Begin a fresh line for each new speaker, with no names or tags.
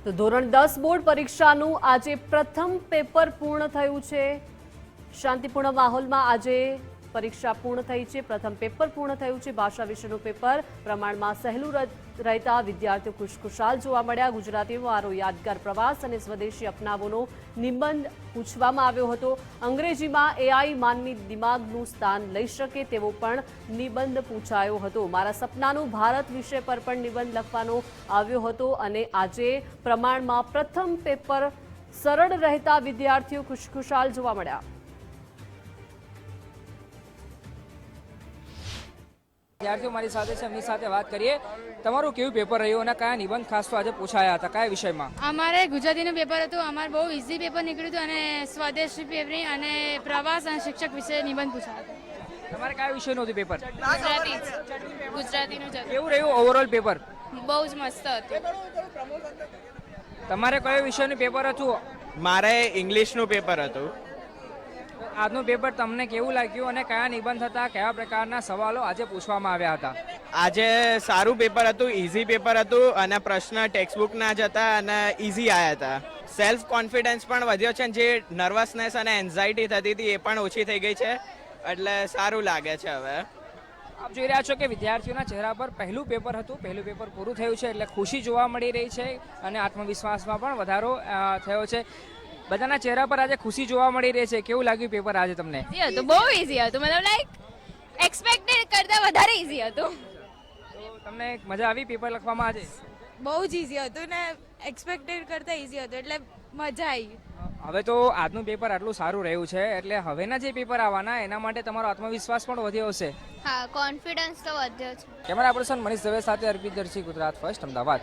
તો ધોરણ 10 બોર્ડ પરીક્ષાનું આજે પ્રથમ પેપર પૂર્ણ થયું છે। શાંતિપૂર્ણ માહોલમાં આજે પરીક્ષા પૂર્ણ થઈ છે। પ્રથમ પેપર પૂર્ણ થયું છે। ભાષા વિષયનું પેપર પ્રમાણમાં સહેલું રહેતા વિદ્યાર્થીઓ ખુશખુશાલ જોવા મળ્યા। ગુજરાતીનો આરો યાદગાર પ્રવાસ અને સ્વદેશી અપનાવોનો નિબંધ પૂછવામાં આવ્યો હતો। અંગ્રેજીમાં એઆઈ માનવી દિમાગનું સ્થાન લઈ શકે તેવો પણ નિબંધ પૂછાયો હતો। મારા સપનાનું ભારત વિષય પર પણ નિબંધ લખવાનો આવ્યો હતો અને આજે પ્રમાણમાં પ્રથમ પેપર સરળ રહેતા વિદ્યાર્થીઓ ખુશખુશાલ જોવા મળ્યા।
વિદ્યાર્થીઓ મારી સાથે છે, એમની સાથે વાત કરીએ। તમારું કેવું પેપર રહ્યું અને કયા નિબંધ ખાસ તો આજે પૂછાયા હતા, કયા વિષયમાં?
અમારે ગુજરાતીનું પેપર હતું। અમારે બહુ ઇઝી પેપર નીકળ્યું હતું અને સ્વદેશી પેપરી અને પ્રવાસ અને શિક્ષક વિશે નિબંધ પૂછાયો હતો।
તમારે કયા વિષયનું હતું પેપર?
ગુજરાતીનું જ
કેવું રહ્યું ઓવરઓલ પેપર?
બહુ જ મસ્ત હતું।
તમારે કયો વિષયનું પેપર હતું?
મારે ઇંગ્લિશનું પેપર હતું।
આજનું પેપર તમને કેવું લાગ્યું અને કયા નિબંધ હતા, કયા પ્રકારના સવાલો આજે પૂછવામાં આવ્યા હતા?
આજે સારું પેપર હતું, ઇઝી પેપર હતું અને પ્રશ્ન ટેક્સ્ટબુકના જ હતા અને ઇઝી આવ્યા હતા। સેલ્ફ કોન્ફિડન્સ પણ વધ્યો છે, જે નર્વસનેસ અને એન્ઝાયટી થતી હતી એ પણ ઓછી થઈ ગઈ છે, એટલે સારું લાગે છે હવે।
આપ જોઈ રહ્યા છો કે વિદ્યાર્થીઓના ચહેરા પર પહેલું પેપર હતું, પહેલું પેપર પૂરું થયું છે એટલે ખુશી જોવા મળી રહી છે અને આત્મવિશ્વાસમાં પણ વધારો થયો છે। બધાના ચહેરા પર આજે ખુશી જોવા મળી રહી છે। કેવું લાગ્યું પેપર આજે તમને?
હતું, બહુ ઇઝી હતું। મતલબ લાઈક એક્સપેક્ટેડ કરતા વધારે ઇઝી હતું।
તો તમને મજા આવી પેપર લખવામાં આજે?
બહુ જ ઇઝી હતું ને એક્સપેક્ટેડ કરતા ઇઝી હતું એટલે મજા આવી।
હવે તો આજનું પેપર આટલું સારું રહ્યું છે એટલે હવેના જે પેપર આવવાના એના માટે તમારો આત્મવિશ્વાસ પણ વધ્યો હશે?
હા, કોન્ફિડન્સ તો વધ્યો છે।
કેમેરા પર્સન મનીષ દવે સાથે અર્પિત દર્શી, ગુજરાત ફર્સ્ટ, અમદાવાદ।